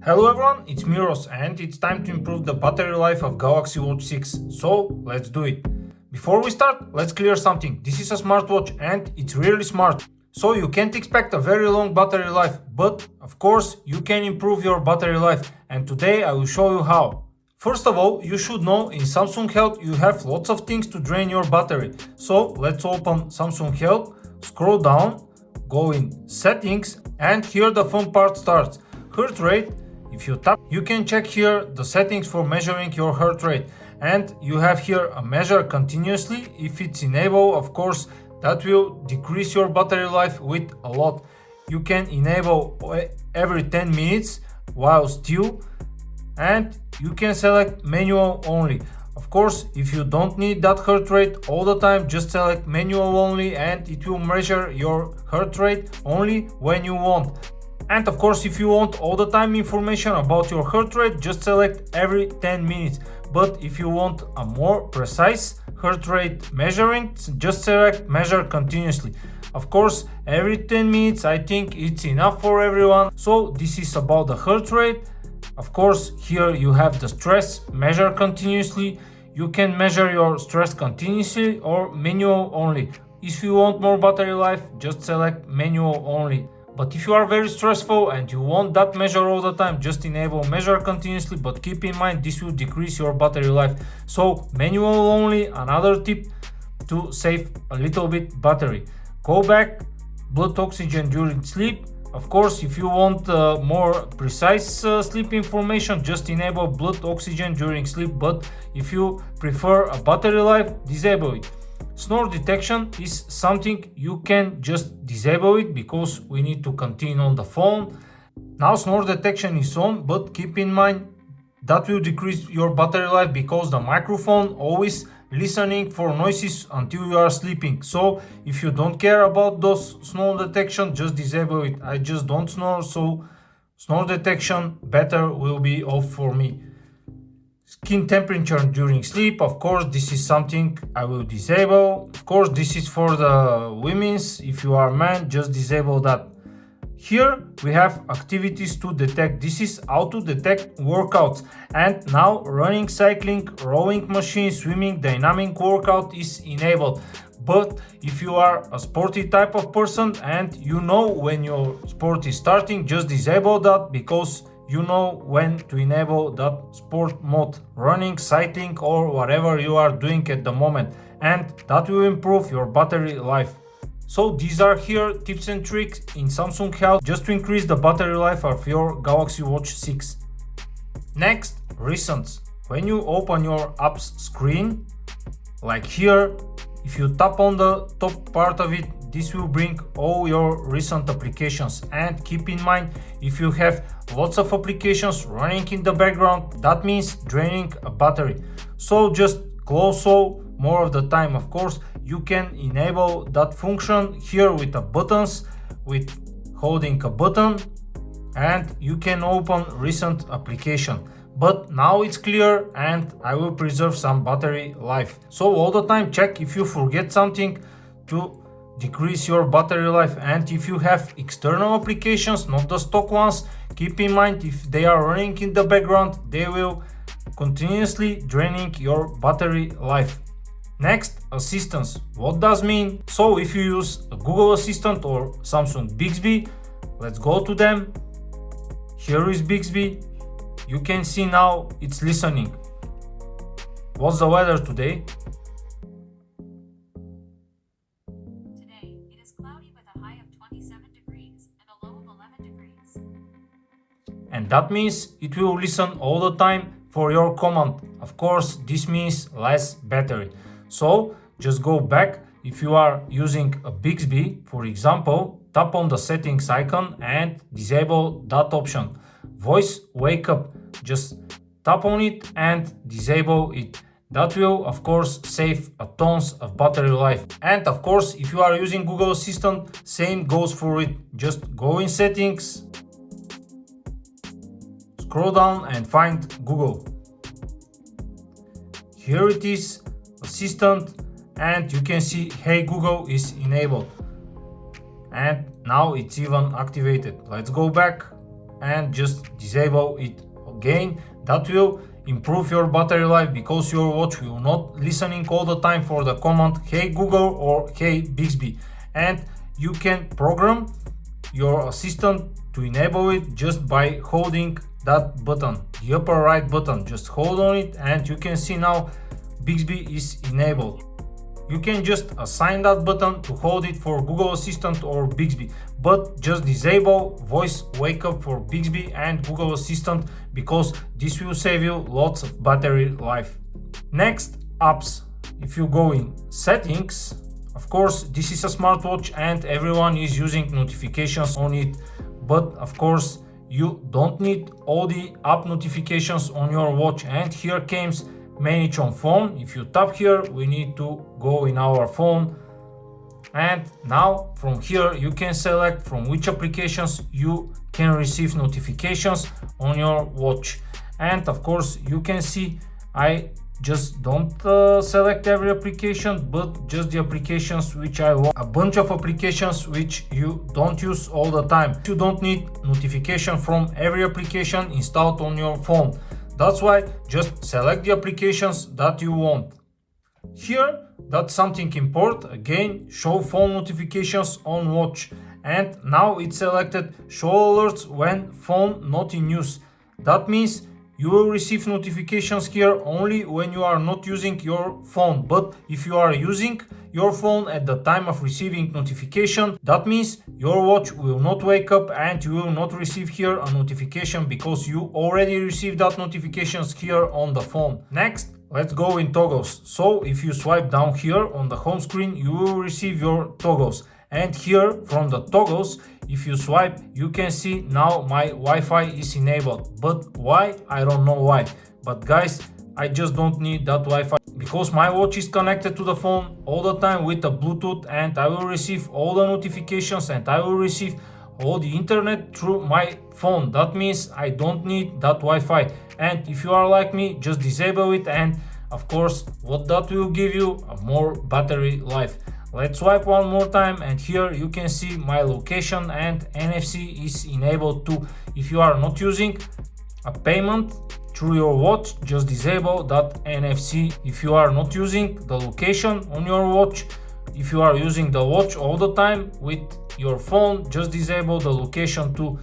Hello everyone, it's Miros and it's time to improve the battery life of Galaxy Watch 6. So let's do it. Before we start, let's clear something. This is a smartwatch and it's really smart. So you can't expect a very long battery life, but of course you can improve your battery life, and today I will show you how. First of all, you should know in Samsung Health you have lots of things to drain your battery. So let's open Samsung Health, scroll down, go in settings, and here the fun part starts. Heart rate. If you tap, you can check here the settings for measuring your heart rate, and you have here a measure continuously. If it's enabled, of course, that will decrease your battery life with a lot. You can enable every 10 minutes while still, and you can select manual only. Of course, if you don't need that heart rate all the time, just select manual only and it will measure your heart rate only when you want. And of course, if you want all the time information about your heart rate, just select every 10 minutes. But if you want a more precise heart rate measuring, just select measure continuously. Of course, every 10 minutes I think it's enough for everyone. So this is about the heart rate. Of course, here you have the stress, measure continuously. You can measure your stress continuously or manual only. If you want more battery life, just select manual only. But if you are very stressful and you want that measure all the time, just enable measure continuously, but keep in mind this will decrease your battery life. So manual only, another tip to save a little bit battery. Go back, blood oxygen during sleep. Of course, if you want more precise sleep information, just enable blood oxygen during sleep, but if you prefer a battery life, disable it. Snore detection is something you can just disable it because we need to continue on the phone. Now snore detection is on, but keep in mind that will decrease your battery life because the microphone always listening for noises until you are sleeping. So if you don't care about those snore detection, just disable it. I just don't snore, so snore detection better will be off for me. Skin temperature during sleep, of course, this is something I will disable. Of course, this is for the women's. If you are man, just disable that. Here we have activities to detect. This is how to detect workouts. And now running, cycling, rowing machine, swimming, dynamic workout is enabled. But if you are a sporty type of person and you know when your sport is starting, just disable that because you know when to enable that sport mode, running, cycling, or whatever you are doing at the moment, and that will improve your battery life. So these are here tips and tricks in Samsung Health just to increase the battery life of your Galaxy Watch 6. Next, recents. When you open your apps screen, like here, if you tap on the top part of it, this will bring all your recent applications. And keep in mind, if you have lots of applications running in the background, that means draining a battery. So just close all more of the time. Of course, you can enable that function here with the buttons, with holding a button, and you can open recent application. But now it's clear and I will preserve some battery life. So all the time check if you forget something to decrease your battery life. And if you have external applications, not the stock ones, keep in mind if they are running in the background, they will continuously draining your battery life. Next, assistants. What does mean? So if you use a Google Assistant or Samsung Bixby, let's go to them. Here is Bixby. You can see now it's listening. What's the weather today? Today, it is cloudy with a high of 27 degrees and a low of 11 degrees. And that means it will listen all the time for your command. Of course, this means less battery. So just go back. If you are using a Bixby, for example, tap on the settings icon and disable that option. Voice wake up, just tap on it and disable it. That will of course save a tons of battery life. And of course, if you are using Google Assistant, same goes for it. Just go in settings, scroll down and find Google. Here it is, Assistant, and you can see Hey Google is enabled. And now it's even activated. Let's go back and just disable it again. That will improve your battery life because your watch will not listening all the time for the command hey Google or hey Bixby, and you can program your assistant to enable it just by holding that button, the upper right button. Just hold on it and you can see now Bixby is enabled. You can just assign that button to hold it for Google Assistant or Bixby, but just disable voice wake up for Bixby and Google Assistant because this will save you lots of battery life. Next, apps. If you go in settings, of course this is a smartwatch and everyone is using notifications on it, but of course you don't need all the app notifications on your watch, and here comes manage on phone. If you tap here, we need to go in our phone, and now from here you can select from which applications you can receive notifications on your watch. And of course you can see I just don't select every application, but just the applications which I want. A bunch of applications which you don't use all the time. You don't need notification from every application installed on your phone. That's why just select the applications that you want. Here, that's something important. Again, show phone notifications on watch. And now it's selected show alerts when phone not in use. That means you will receive notifications here only when you are not using your phone. But if you are using your phone at the time of receiving notification, that means your watch will not wake up and you will not receive here a notification because you already received that notifications here on the phone. Next, let's go in toggles. So if you swipe down here on the home screen, you will receive your toggles. And here from the toggles, if you swipe, you can see now my Wi-Fi is enabled. But why? I don't know why. But guys, I just don't need that Wi-Fi because my watch is connected to the phone all the time with the Bluetooth, and I will receive all the notifications and I will receive all the internet through my phone. That means I don't need that Wi-Fi. And if you are like me, just disable it, and of course what that will give you a more battery life. Let's swipe one more time, and here you can see my location and NFC is enabled too. If you are not using a payment through your watch, just disable that NFC. If you are not using the location on your watch, if you are using the watch all the time with your phone, just disable the location too.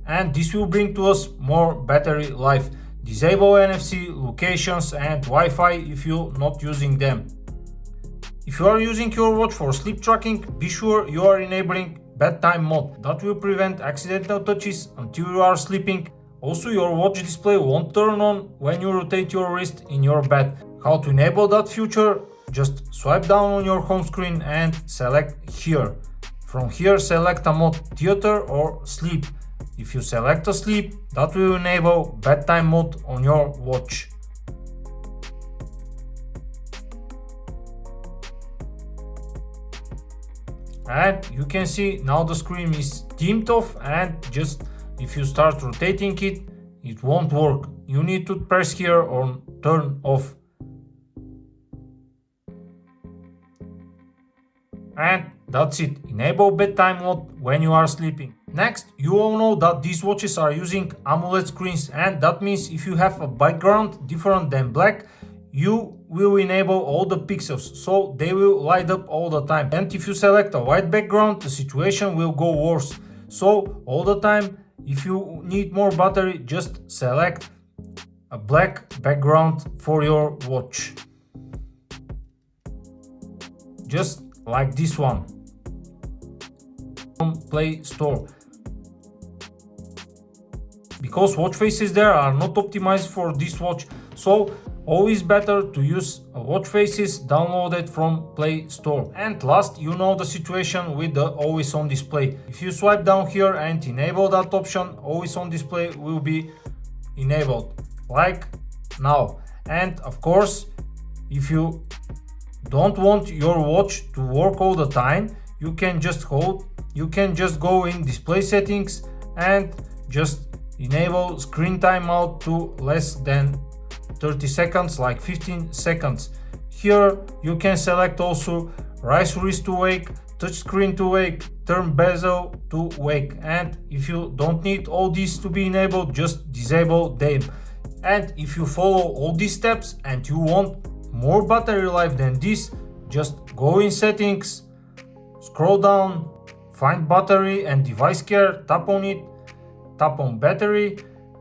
And this will bring to us more battery life. Disable NFC, locations and Wi-Fi if you're not using them. If you are using your watch for sleep tracking, be sure you are enabling bedtime mode. That will prevent accidental touches until you are sleeping. Also, your watch display won't turn on when you rotate your wrist in your bed. How to enable that feature? Just swipe down on your home screen and select here. From here, select a mode, theater or sleep. If you select a sleep, that will enable bedtime mode on your watch. And you can see now the screen is dimmed off, and just if you start rotating it, it won't work. You need to press here on turn off. And that's it. Enable bedtime mode when you are sleeping. Next, you all know that these watches are using AMOLED screens, and that means if you have a background different than black, you will enable all the pixels, so they will light up all the time. And if you select a white background, the situation will go worse. So all the time, if you need more battery, just select a black background for your watch. Just like this one from Play Store. Because watch faces there are not optimized for this watch, so always better to use watch faces downloaded from Play Store. And last, you know the situation with the always on display. If you swipe down here and enable that option, always on display will be enabled, like now. And of course, if you don't want your watch to work all the time, you can just go in display settings and just enable screen timeout to less than 30 seconds, like 15 seconds. Here you can select also rise wrist to wake touchscreen to wake, turn bezel to wake. And if you don't need all these to be enabled, just disable them. And if you follow all these steps and you want more battery life than this, just go in settings, scroll down, find battery and device care, tap on it, tap on battery,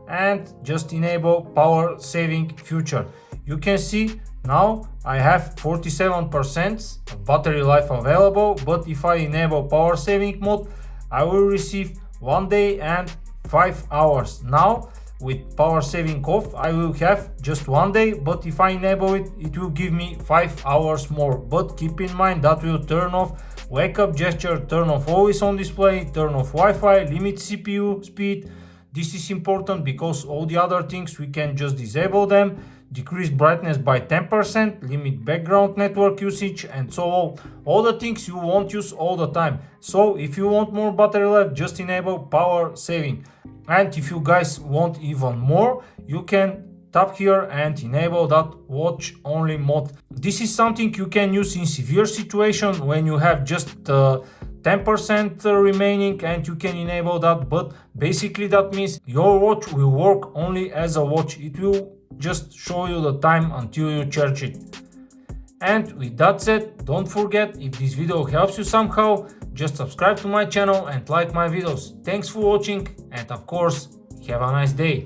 and just enable power saving feature. You can see now I have 47% of battery life available, but if I enable power saving mode, I will receive 1 day and 5 hours. Now with power saving off, I will have just 1 day, but if I enable it, it will give me 5 hours more. But keep in mind that will turn off wake up gesture, turn off always on display, turn off Wi-Fi, limit CPU speed. This is important because all the other things we can just disable them, decrease brightness by 10%, limit background network usage, and so on. All the things you won't use all the time. So if you want more battery life, just enable power saving. And if you guys want even more, you can tap here and enable that watch only mode. This is something you can use in severe situation when you have just 10% remaining, and you can enable that. But basically that means your watch will work only as a watch. It will just show you the time until you charge it. And with that said, don't forget, if this video helps you somehow, just subscribe to my channel and like my videos. Thanks for watching, and of course, have a nice day.